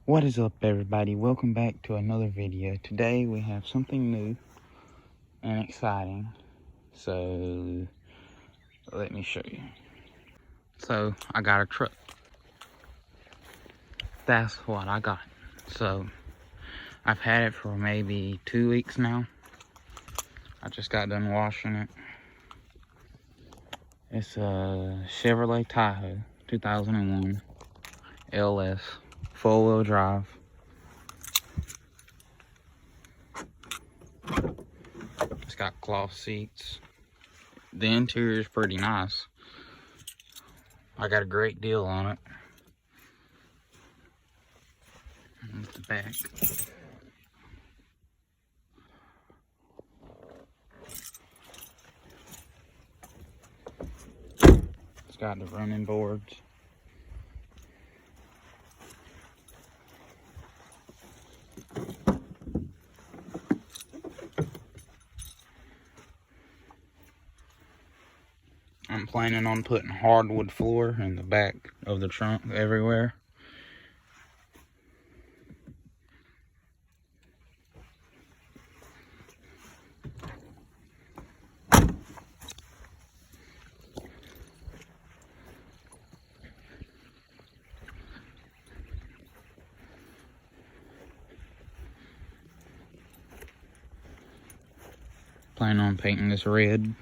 What is up, everybody? Welcome back to another video. Today we have something new and exciting, so let me show you. So I got a truck. That's what I got. So I've had it for maybe 2 weeks now. I just got done washing it. It's a Chevrolet Tahoe 2001 LS, four-wheel drive. It's got cloth seats. The interior is pretty nice. I got a great deal on it. And the back. It's got the running boards. I'm planning on putting hardwood floor in the back of the trunk everywhere. Planning on painting this red.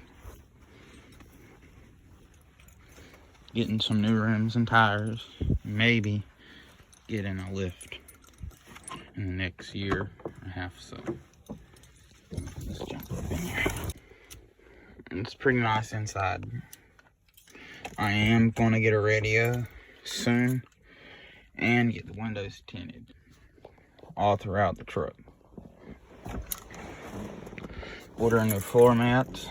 Getting some new rims and tires. Maybe getting a lift in the next year and a half. So let's jump up in here. It's pretty nice inside. I am gonna get a radio soon and get the windows tinted all throughout the truck. Ordering new floor mats.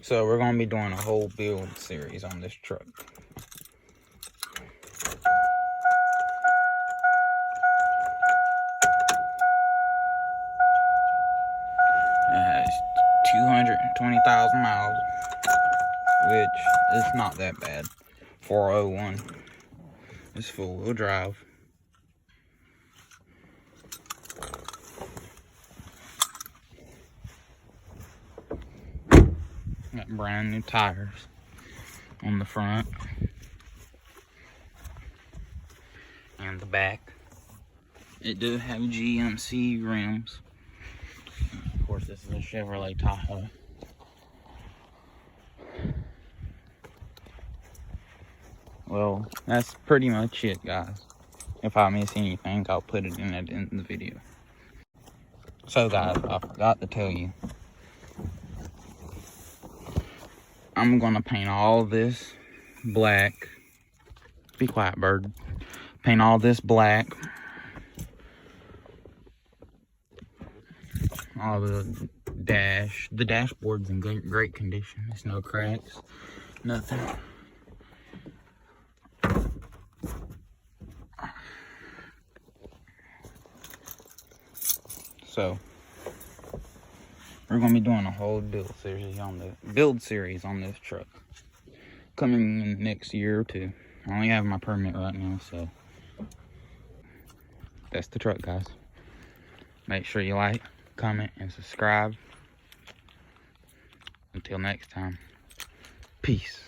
So we're gonna be doing a whole build series on this truck. It has 220,000 miles, which is not that bad. 401. It's full-wheel drive. Got brand new tires on the front and the back. It do have GMC rims. Of course, this is a Chevrolet Tahoe. Well, that's pretty much it, guys. If I miss anything, I'll put it in the video. So, guys, I forgot to tell you. I'm gonna paint all this black. Be quiet, bird. Paint all this black. All the dashboard's in great condition. There's no cracks, nothing. So we're gonna be doing a whole build series on this truck coming in the next year or two. I only have my permit right now, so that's the truck, guys. Make sure you like, comment, and subscribe. Until next time, peace.